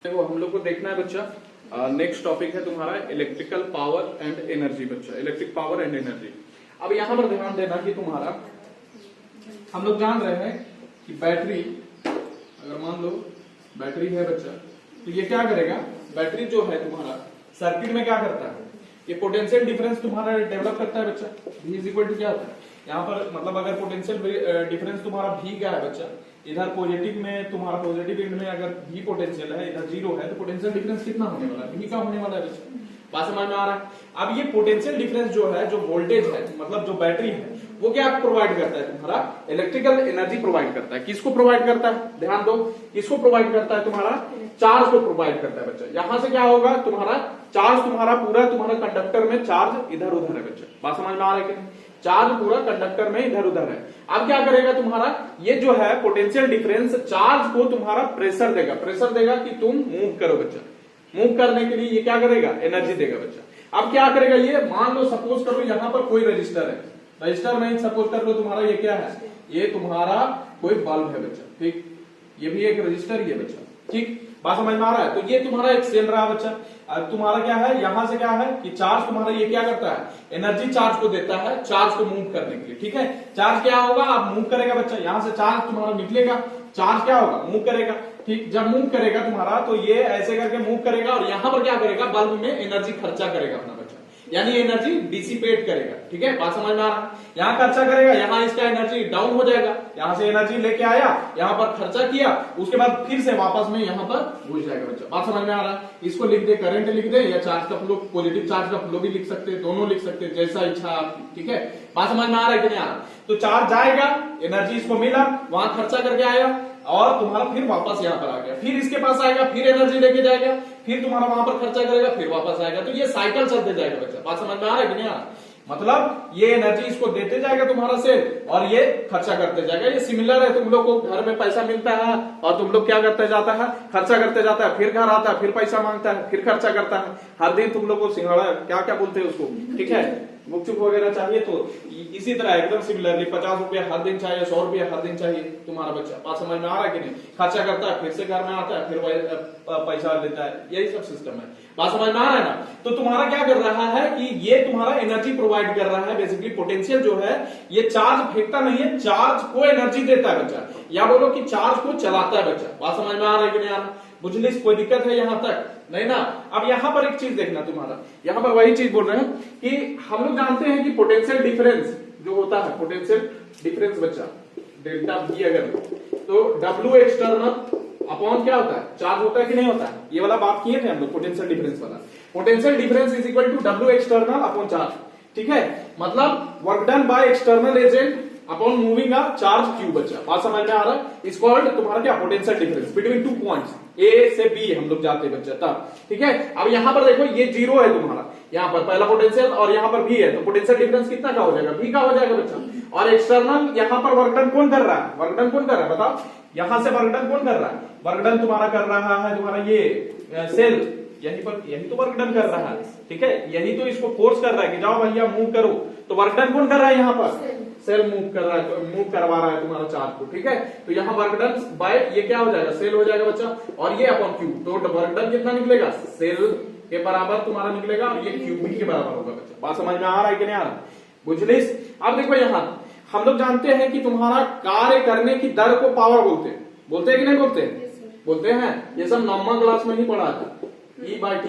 देखो हम लोग को देखना है बच्चा, नेक्स्ट टॉपिक है तुम्हारा इलेक्ट्रिकल पावर एंड एनर्जी। बच्चा इलेक्ट्रिक पावर एंड एनर्जी। अब यहां पर ध्यान देना कि तुम्हारा हम लोग जान रहे हैं कि बैटरी, अगर मान लो बैटरी है बच्चा, तो ये क्या करेगा, बैटरी जो है तुम्हारा सर्किट में क्या करता है, ये पोटेंशियल डिफरेंस तुम्हारा डेवलप करता है बच्चा। V इज इक्वल टू क्या होता है यहाँ पर, मतलब अगर पोटेंशियल डिफरेंस तुम्हारा V क्या है बच्चा, इधर पॉजिटिव में तुम्हारा पॉजिटिव एंड में अगर V पोटेंशियल है, इधर जीरो है, तो पोटेंशियल डिफरेंस कितना होने वाला है, V का होने वाला है बच्चा। बात समझ में आ रहा है। अब ये पोटेंशियल डिफरेंस जो है, जो वोल्टेज है, मतलब जो बैटरी है, वो क्या प्रोवाइड करता है, तुम्हारा इलेक्ट्रिकल एनर्जी प्रोवाइड करता है। किसको प्रोवाइड करता है, ध्यान दो, किसको प्रोवाइड करता है, तुम्हारा चार्ज को प्रोवाइड करता है बच्चा। यहां से क्या होगा, तुम्हारा चार्ज तुम्हारा पूरा तुम्हारा कंडक्टर में चार्ज इधर उधर है बच्चा। बात समझ में आ रहा है कि नहीं, चार्ज पूरा कंडक्टर में इधर उधर है। अब क्या करेगा तुम्हारा, ये जो है पोटेंशियल डिफरेंस चार्ज को तुम्हारा प्रेशर देगा, प्रेशर देगा कि तुम मूव करो बच्चा। मूव करने के लिए ये क्या करेगा, एनर्जी देगा बच्चा। अब क्या करेगा ये, मान लो सपोज करो यहां पर कोई रजिस्टर है, रजिस्टर नहीं, सपोज कर लो तुम्हारा ये क्या है, ये तुम्हारा कोई बल्ब है बच्चा, ठीक, ये भी एक रजिस्टर ही है बच्चा, ठीक। बात समझ में आ रहा है। तो ये तुम्हारा एक सेल रहा बच्चा। अब तुम्हारा क्या है, यहां से क्या है कि चार्ज तुम्हारा ये क्या करता है, एनर्जी चार्ज को देता है, चार्ज को मूव करने के लिए, ठीक है। चार्ज क्या होगा, आप मूव करेगा बच्चा, यहां से चार्ज तुम्हारा निकलेगा, चार्ज क्या होगा, मूव करेगा, ठीक। जब मूव करेगा तुम्हारा, तो ये ऐसे करके मूव करेगा और यहां पर क्या करेगा, बल्ब में एनर्जी खर्चा करेगा अपना बच्चा, यानी एनर्जी डिसिपेट करेगा, ठीक है। बात समझ में आ रहा है। यहां खर्चा करेगा, यहां इसका एनर्जी डाउन हो जाएगा, यहां से एनर्जी लेके आया, यहां पर खर्चा किया, उसके बाद फिर से वापस में यहां पर घुस जाएगा बच्चा। बात समझ में आ रहा है। इसको लिख दे, करंट लिख दे, या चार्ज का फ्लो, पॉजिटिव चार्ज का फ्लो भी लिख सकते हैं, दोनों लिख सकते हैं, जैसा इच्छा आपकी, ठीक है। बात समझ में आ रहा है कि नहीं आ रहा। तो चार्ज जाएगा, एनर्जी इसको मिला, वहां खर्चा करके आया और तुम्हारा फिर वापस यहाँ पर आ गया, फिर इसके पास आएगा, फिर एनर्जी लेके जाएगा, फिर तुम्हारा वहां पर खर्चा करेगा, फिर वापस आएगा। तो ये साइकिल चलते जाएगा बच्चा। बात समझ में आ रहा है कि नहीं आ रहा। मतलब ये एनर्जी इसको देते जाएगा तुम्हारा सेल, और ये खर्चा करते जाएगा। ये सिमिलर है, तुम लोग को घर में पैसा मिलता है और तुम लोग क्या करते जाता है, खर्चा करते जाता है, फिर घर आता है, फिर पैसा मांगता है, फिर खर्चा करता है। हर दिन तुम लोग को सिंघाड़ा क्या क्या बोलते हैं उसको, ठीक है, गुपचुप वगैरह चाहिए, तो इसी तरह एकदम सिमिलरली 50 रुपया हर दिन चाहिए, 100 रुपया हर दिन चाहिए तुम्हारा बच्चा। बात समझ में आ रहा है कि नहीं। खर्चा करता है, फिर से घर में आता है, फिर पैसा लेता है, यही सब सिस्टम है। बात समझ में आ रहा है ना। तो तुम्हारा क्या कर रहा है कि ये तुम्हारा एनर्जी प्रोवाइड कर रहा है। बेसिकली पोटेंशियल जो है, ये चार्ज फेंकता नहीं है, चार्ज को एनर्जी देता है बच्चा, या बोलो कि चार्ज को चलाता है बच्चा। बात समझ में आ रहा है कि नहीं आ रहा। बुझलिस, कोई दिक्कत है यहां तक, नहीं ना। अब यहां पर एक चीज देखना तुम्हारा, यहां पर वही चीज बोल रहे हैं कि हम लोग जानते हैं कि पोटेंशियल डिफरेंस जो होता है, पोटेंशियल डिफरेंस बच्चा डेल्टा V अगर, तो W एक्सटर्नल अपॉन क्या होता है, चार्ज होता है कि नहीं होता है। ये वाला बात किए थे हम लोग, पोटेंशियल डिफरेंस वाला। Potential difference is equal to W external upon charge, ठीक है। मतलब work done by external agent upon moving a charge Q बच्चा। बात समझ में आ रहा है। इस कॉल्ड तुम्हारा क्या, potential difference between two points A से B हम लोग जाते हैं बच्चा तब, ठीक है। अब यहां पर देखो ये जीरो है तुम्हारा, यहां पर पहला पोटेंशियल और यहां पर V है, तो पोटेंशियल डिफरेंस कितना का हो जाएगा, V का हो जाएगा बच्चा। और एक्सटर्नल यहां पर वर्क डन कौन कर रहा है, वर्क डन कौन कर रहा है बताओ, यहां से वर्क डन कौन कर रहा है, वर्क डन तुम्हारा कर रहा है तुम्हारा ये सेल, यहीं पर, यही तो वर्क डन कर रहा है, ठीक है। यही तो इसको फोर्स कर रहा है कि जाओ भैया मूव करो, तो वर्क डन कौन कर रहा है, यहाँ पर सेल मूव कर रहा है, मूव करवा रहा है तुम्हारा चार्ज को, ठीक है। तो यहाँ वर्क डन बाय ये क्या हो जाएगा, सेल हो जाएगा बच्चा, और ये अपॉन क्यू, तो वर्क डन कितना निकलेगा, सेल के बराबर तुम्हारा निकलेगा, और ये क्यूबी के बराबर होगा बच्चा। बात समझ में आ रहा है कि नहीं आ रहा, बुझलिस। अब देखो यहाँ हम लोग जानते हैं कि तुम्हारा कार्य करने की दर को पावर बोलते हैं, बोलते हैं कि नहीं बोलते हैं, बोलते हैं। ये सब नौवां क्लास में ही पढ़ा था, E/T,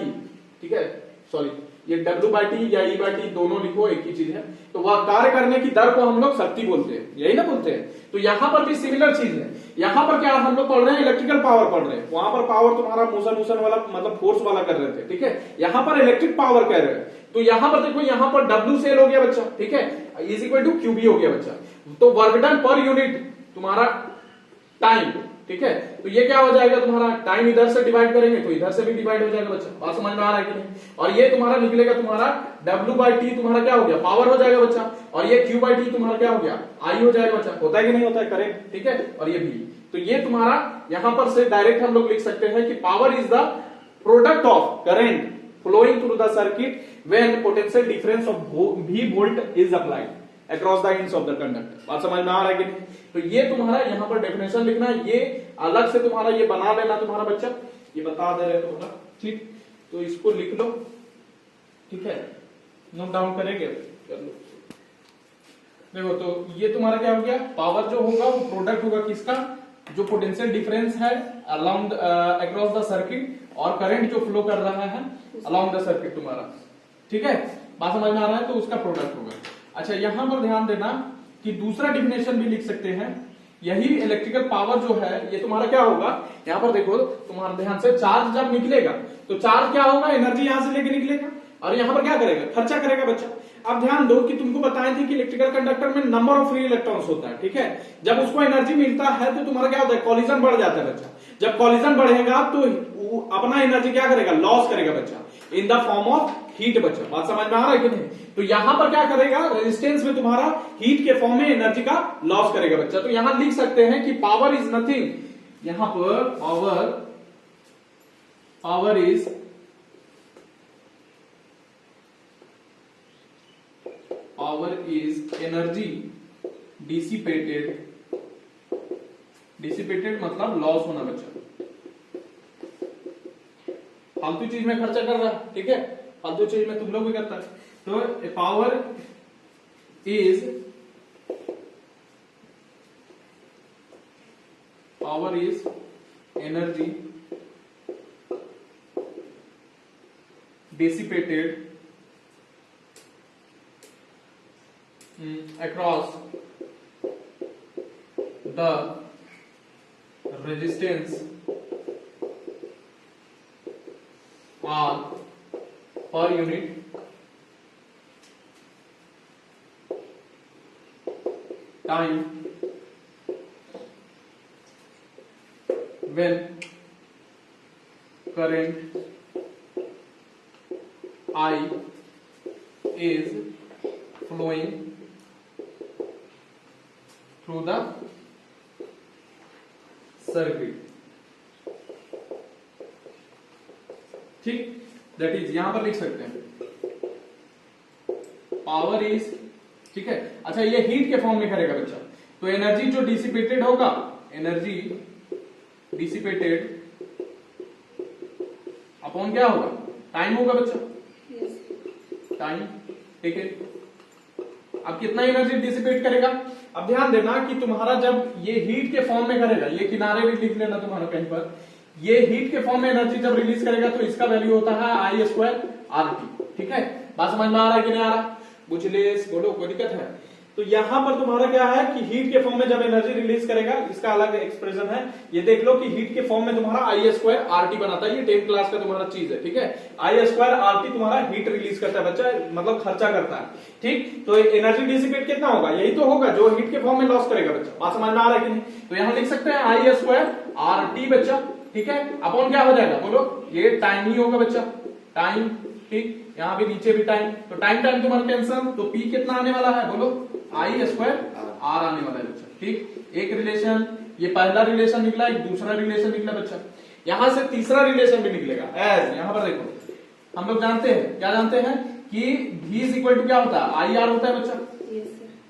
ठीक है, सॉरी ये W/T या E/T दोनों लिखो, एक ही चीज है। तो वह कार्य करने की दर को हम लोग शक्ति बोलते हैं, यही ना बोलते हैं। तो यहां पर भी सिमिलर चीज है। यहां पर क्या हम लोग पढ़ रहे हैं, इलेक्ट्रिकल पावर पढ़ रहे हैं, वहां पर पावर तुम्हारा मोशन वाला मतलब फोर्स वाला कर रहे थे, ठीक है। यहां पर इलेक्ट्रिक पावर कह रहे हैं। तो यहां पर देखो, यहां पर W सेल हो गया बच्चा, ठीक है, इज इक्वल टू QB हो गया बच्चा। तो वर्क डन पर यूनिट तुम्हारा टाइम, ठीक है। तो ये क्या हो जाएगा तुम्हारा, टाइम इधर से डिवाइड करेंगे तो इधर से भी डिवाइड हो जाएगा बच्चा। बात समझ में आ रहा है कि नहीं। और ये तुम्हारा निकलेगा तुम्हारा W/T तुम्हारा क्या हो गया, पावर हो जाएगा बच्चा, और ये Q/T तुम्हारा क्या हो गया, I हो जाएगा बच्चा। होता है कि नहीं होता है, करेक्ट, ठीक है। और ये भी, तो ये तुम्हारा यहां पर से डायरेक्ट हम लोग लिख सकते हैं कि power is the product of current flowing through the circuit when potential difference of V volt is applied across the ends of the conductor. बात समझ में आ रहा है कि नहीं। तो ये तुम्हारा यहां पर डेफिनेशन लिखना, ये अलग से तुम्हारा ये बना लेना तुम्हारा बच्चा, ये बता दे रहे तो ठीक, तो इसको लिख लो, ठीक है, नोट डाउन करेंगे, कर लो। देखो तो ये तुम्हारा क्या हो गया, पावर जो होगा वो प्रोडक्ट होगा किसका, जो पोटेंशियल डिफरेंस है अराउंड अक्रॉस द सर्किट, और करंट जो फ्लो कर रहा है अराउंड द सर्किट तुम्हारा, ठीक है, बात समझ में आ रहा है, तो उसका प्रोडक्ट होगा। अच्छा यहां पर ध्यान देना कि दूसरा डिफिनेशन भी लिख सकते हैं, यही इलेक्ट्रिकल पावर जो है ये तुम्हारा क्या होगा, यहां पर देखो तुम्हारा ध्यान से, चार्ज जब निकलेगा तो चार्ज क्या होगा, एनर्जी यहां से लेके निकलेगा, और यहां पर क्या करेगा, खर्चा करेगा बच्चा। अब ध्यान दो कि तुमको बताए थे कि इलेक्ट्रिकल कंडक्टर में नंबर ऑफ फ्री इलेक्ट्रॉन्स होता है, ठीक है, जब उसको एनर्जी मिलता है तो तुम्हारा क्या होता है, कॉलिजन बढ़ जाता है बच्चा। जब कॉलिजन बढ़ेगा तो वो अपना एनर्जी क्या करेगा, लॉस करेगा बच्चा, in the form of heat बच्चा। बात समझ में आ रहा है कि नहीं, तो यहां पर क्या करेगा, रेजिस्टेंस में तुम्हारा हीट के फॉर्म में एनर्जी का लॉस करेगा बच्चा। तो यहां लिख सकते हैं कि पावर इज नथिंग, यहां पर पावर इज एनर्जी डिसिपेटेड मतलब लॉस होना बच्चा, फालतू चीज में खर्चा कर रहा है, ठीक है, फालतू चीज में तुम लोग भी करता है। तो power is energy dissipated across the resistance R per unit time when current I is flowing through the circuit, ठीक, दैट इज यहां पर लिख सकते हैं पावर इज, ठीक है। अच्छा ये हीट के फॉर्म में करेगा बच्चा, तो एनर्जी जो डिसिपेटेड होगा, एनर्जी डिसिपेटेड अपॉन क्या होगा, टाइम होगा बच्चा, टाइम, ठीक है। अब कितना एनर्जी डिसिपेट करेगा, अब ध्यान देना कि तुम्हारा जब ये हीट के फॉर्म में करेगा, ये किनारे भी लिख लेना तुम्हारा कहीं पर, ये हीट के फॉर्म में एनर्जी जब रिलीज करेगा तो इसका वैल्यू होता है आई स्क्वायर आर टी, ठीक है, बात समझ में आ रहा है कि नहीं आ रहा, बुझलेस बोलो, कोई दिक्कत है। तो यहां पर तुम्हारा क्या है कि हीट के फॉर्म में जब एनर्जी रिलीज करेगा, इसका अलग एक्सप्रेशन है, ये देख लो कि हीट के फॉर्म में तुम्हारा आई स्क्वायर आर टी बनाता है, ये 10th क्लास का तुम्हारा चीज है, ठीक है, आई स्क्वायर आर टी तुम्हारा हीट रिलीज करता है बच्चा, मतलब खर्चा करता है, ठीक। तो एनर्जी डिसिपेट कितना होगा, यही तो होगा जो हीट के फॉर्म में लॉस करेगा बच्चा, बात समझ में आ रहा है कि नहीं। तो यहां लिख सकते हैं आई स्क्वायर आर टी बच्चा, ठीक है, अपॉन क्या हो जाएगा बोलो, ये टाइम ही होगा बच्चा, टाइम, ठीक, यहां भी नीचे भी टाइम, तो टाइम तुम्हारा कैंसल, तो पी कितना आने वाला है बोलो, आई स्क्वायर आर आने वाला है बच्चा, ठीक। एक रिलेशन, ये पहला रिलेशन निकला, एक दूसरा रिलेशन निकला बच्चा, यहां से तीसरा रिलेशन भी निकलेगा, एज यहां पर देखो हम लोग जानते हैं, क्या जानते हैं कि V इज इक्वल टू क्या होता है, आई आर होता है बच्चा,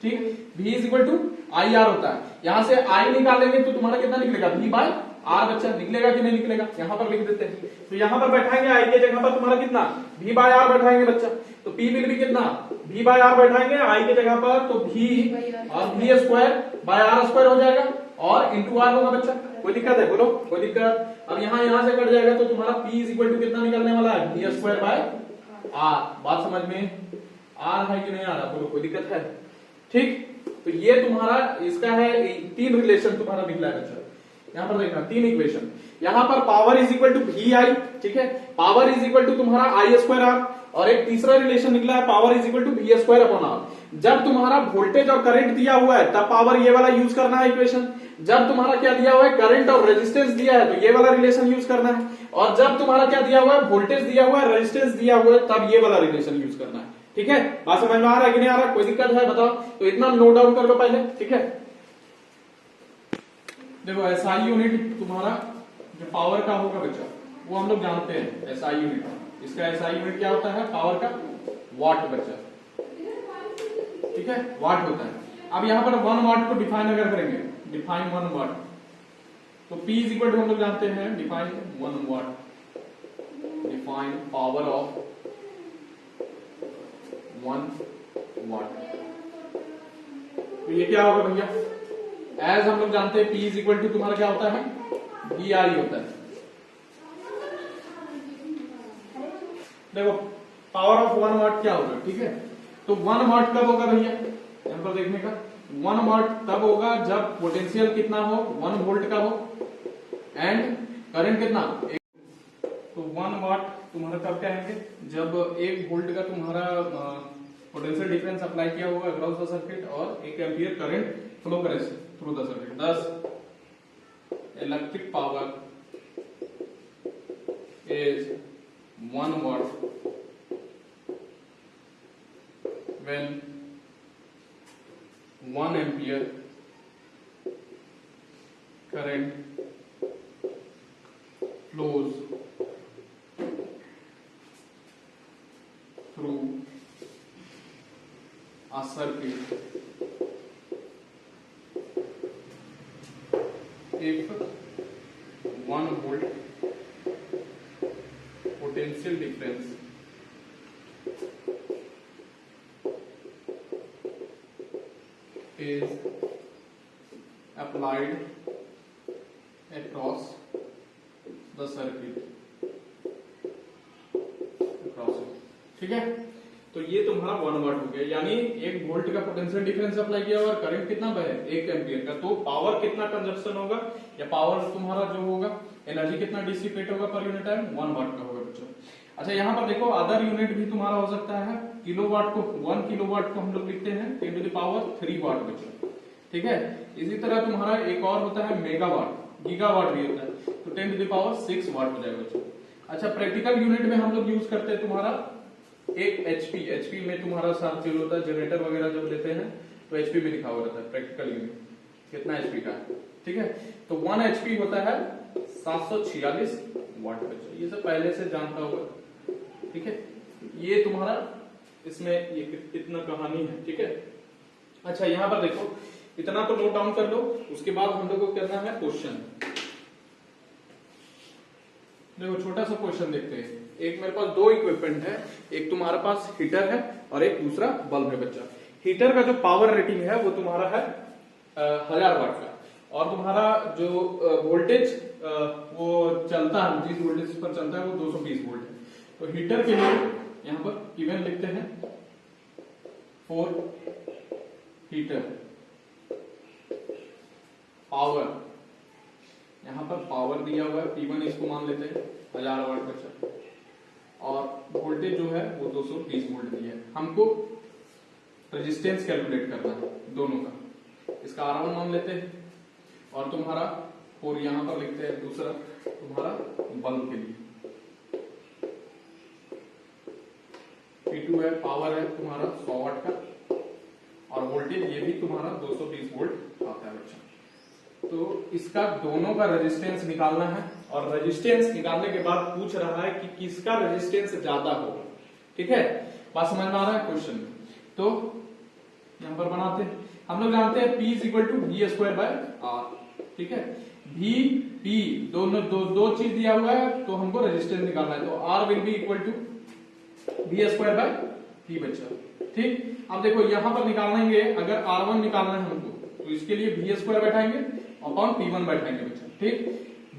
ठीक, V is equal to I R होता है, यहां से आई निकालेंगे तो तुम्हारा कितना निकलेगा, V बाय आर बच्चा, निकलेगा कि नहीं निकलेगा, यहां पर लिख देते हैं, तो यहां पर बैठाएंगे आई के जगह पर तुम्हारा कितना, V बाय आर बैठाएंगे बच्चा, तो P विल भी कितना, V बाय आर बैठाएंगे आई के जगह पर, तो V और V square by R square हो जाएगा, और इंटू आर होगा बच्चा, कोई दिक्कत है बोलो, कोई दिक्कत। अब यहां से कट जाएगा तो तुम्हारा P इज इक्वल टू कितना निकलने वाला है, V स्क्वायर बाय आर, बात समझ में आ रहा है कि नहीं आ रहा बोलो, कोई दिक्कत है, ठीक। तो ये तुम्हारा इसका है, 3 रिलेशन तुम्हारा निकला है बच्चा, यहां पर देखना 3 इक्वेशन, यहां पर power is equal to V I, ठीक है, पावर इज इक्वल टू तुम्हारा आई स्क्वायर आर, और एक तीसरा रिलेशन निकला है power is equal to V square upon R. जब तुम्हारा वोल्टेज और करंट दिया हुआ है तब पावर ये वाला यूज करना है इक्वेशन, जब तुम्हारा क्या दिया हुआ है, करंट और रेजिस्टेंस दिया है तो ये वाला रिलेशन यूज करना है, और जब तुम्हारा क्या दिया हुआ है, वोल्टेज दिया हुआ है, रेजिस्टेंस दिया हुआ है, तब ये वाला रिलेशन यूज करना है, ठीक है, बात समझ में आ रहा है कि नहीं आ रहा, कोई दिक्कत है बताओ, तो इतना नोट डाउन कर लो पहले, ठीक है। देखो एसआई यूनिट तुम्हारा जो पावर का होगा बच्चा, वो हम लोग जानते हैं एसआई यूनिट, इसका एसआई यूनिट क्या होता है, पावर का वाट बच्चा, ठीक है, वाट होता है। अब यहां पर 1 वाट को डिफाइन अगर करेंगे, डिफाइन 1 वाट, तो P इज इक्वल टू हम लोग जानते हैं define 1 watt, define power of 1 watt. तो ये क्या होगा भैया, एज हम लोग जानते हैं P इज इक्वल टू तुम्हारा क्या होता है, VI होता है। देखो पावर ऑफ 1 वाट क्या होगा, ठीक है। तो 1 वाट कब होगा भैया, यहां पर देखने का 1 वाट तब होगा जब पोटेंशियल कितना हो, 1 वोल्ट का हो एंड करंट कितना, तो 1 वाट तुम्हारा कब कहेंगे, जब 1 वोल्ट का तुम्हारा पोटेंशियल डिफरेंस अप्लाई किया होगा अक्रॉस द सर्किट और 1 एम्पियर करंट फ्लो करे through the circuit. thus electric power is 1 watt when 1 ampere current flows through a circuit if 1 volt potential difference is applied across the circuit, across it, ठीक है। तो ये तुम्हारा 1 वाट हो गया, यानी 1 वोल्ट का पोटेंशियल डिफरेंस अप्लाई किया और करंट कितना बहे 1 एम्पियर का, तो पावर कितना कंजप्शन होगा या पावर तुम्हारा जो होगा एनर्जी कितना डिसिपेट होगा पर यूनिट टाइम, 1 वाट का होगा बच्चों। अच्छा यहाँ पर देखो अदर यूनिट भी तुम्हारा हो सकता है, किलोवाट को 1 किलोवाट को हम लोग लिखते हैं 10 टू द पावर 3 वाट बच्चों, ठीक है। इसी तरह तुम्हारा एक और होता है मेगावाट, गीगावाट भी होता है, तो 10 टू द पावर 6 वाट हो जाएगा बच्चों। अच्छा प्रैक्टिकल यूनिट में हम लोग यूज करते हैं तुम्हारा एक एचपी में तुम्हारा साथ चल होता है, जनरेटर वगैरह जब लेते हैं तो एचपी में लिखा हुआ रहता है प्रैक्टिकल यूनिट कितना एचपी का है, ठीक है। तो 1 एचपी होता है 746 वाट बच्चों, ये सब पहले से जानता होगा, ठीक है। ये तुम्हारा इसमें ये इतना कहानी है, ठीक है। अच्छा यहाँ पर देखो इतना तो नोट डाउन कर लो, उसके बाद हम लोग को करना है क्वेश्चन। देखो छोटा सा क्वेश्चन देखते हैं। एक मेरे पास 2 इक्विपमेंट है, एक तुम्हारे पास हीटर है और एक दूसरा बल्ब है बच्चा। हीटर का जो पावर रेटिंग है वो तुम्हारा है 1000 वाट का, और तुम्हारा जो वोल्टेज वो चलता है, जिस वोल्टेज पर चलता है वो 220 वोल्ट है। तो हीटर के लिए यहां पर गिवन लिखते हैं फॉर हीटर पावर, यहां पर पावर दिया हुआ है P1, इसको मान लेते हैं 1000 वाट बच्चा, और वोल्टेज जो है वो 220 वोल्ट दिया है। हमको रेजिस्टेंस कैलकुलेट करना है दोनों का, इसका R1 मान लेते हैं और तुम्हारा और यहां पर लिखते हैं दूसरा तुम्हारा बल्ब के लिए P2 है, पावर है तुम्हारा 100 वाट का, और वोल्टेज ये भी तुम्हारा 220 वोल्ट आता है बच्चा। तो इसका दोनों का रेजिस्टेंस निकालना है, और रेजिस्टेंस निकालने के बाद पूछ रहा है कि किसका रेजिस्टेंस ज्यादा होगा, ठीक है। बात समझ में आ रहा है क्वेश्चन। तो यहां पर बनाते हैं, हम लोग जानते हैं P is equal to V²/R, ठीक है। V P दोनों दो चीज दिया हुआ है, तो हमको रेजिस्टेंस निकालना है, तो R will be equal to V²/P बच्चा, ठीक। अब देखो यहां पर निकालेंगे, अगर R1 निकालना है हमको तो इसके लिए V² बैठाएंगे अपॉन P1 बैठाएंगे बच्चा, ठीक।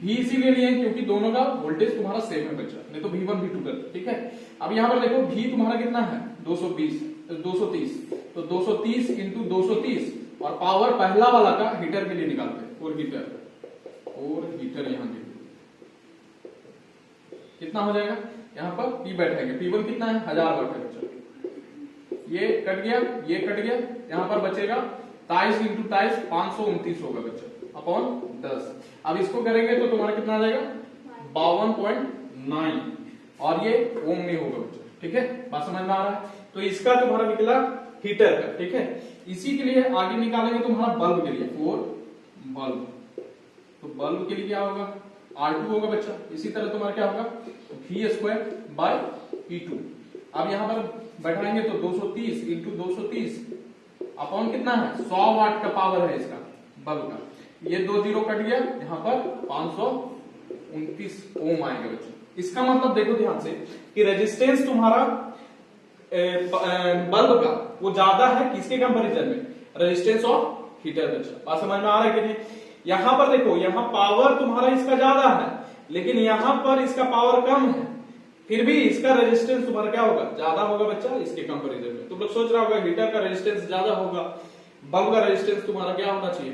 V इसीलिए लिए क्योंकि दोनों का वोल्टेज तुम्हारा सेम है बच्चा, नहीं तो V1 V2 कर, ठीक है। अब यहां पर देखो V तुम्हारा कितना है 230, तो 230 इंटू 230, और पावर पहला वाला का हीटर के लिए निकालते हैं, और हीटर यहां दे कितना हो जाएगा, यहां पर P बैठेंगे, P1 कितना है 1000 वाट है बच्चा, ये कट गया, ये कट गया, यहां पर बचेगा 23 इंटू 23 529 होगा बच्चा अपॉन 10। अब इसको करेंगे तो तुम्हारा कितना आ जाएगा 52.9, और ये ओम में होगा बच्चा, ठीक है। बात समझ में आ रहा है। तो इसका तुम्हारा निकला हीटर का, ठीक है। इसी के लिए आगे निकालेंगे तुम्हारा बल्ब के लिए, और बल्ब, तो बल्ब के लिए क्या होगा R2 होगा बच्चा। इसी तरह तुम्हारा क्या होगा V²/P2। अब यहां पर बैठाएंगे तो 230 इंटू 230 अपॉन कितना है 100 वाट का पावर है इसका बल्ब का, ये 2 जीरो कट गया, यहाँ पर 529 ओम आएंगे बच्चों। इसका मतलब देखो ध्यान से कि रेजिस्टेंस तुम्हारा बल्ब का वो ज्यादा है किसके कंपैरिजन में, रेजिस्टेंस ऑफ हीटर बच्चा। बात समझ में आ रहा है कि नहीं? यहां पर देखो, यहां पावर तुम्हारा इसका ज्यादा है, लेकिन यहां पर इसका पावर कम है, फिर भी इसका रेजिस्टेंस तुम्हारा क्या होगा, ज्यादा होगा बच्चा इसके कंपैरिजन में। तुम लोग सोच रहा होगा हीटर का रेजिस्टेंस ज्यादा होगा, बल्ब का रेजिस्टेंस तुम्हारा क्या होना चाहिए,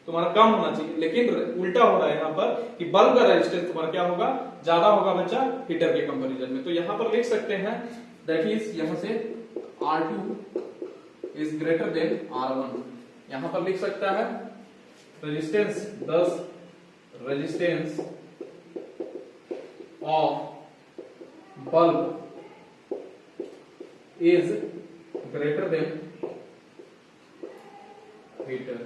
तुम्हारा कम होना चाहिए, लेकिन उल्टा हो रहा है यहाँ पर कि बल्ब का रेजिस्टेंस तुम्हारा क्या होगा, ज्यादा होगा बच्चा हीटर के कंपैरिजन में। तो यहाँ पर लिख सकते हैं दैट इज, यहां से R2 is greater than R1, यहां पर लिख सकता है resistance 10, resistance of bulb is greater than heater।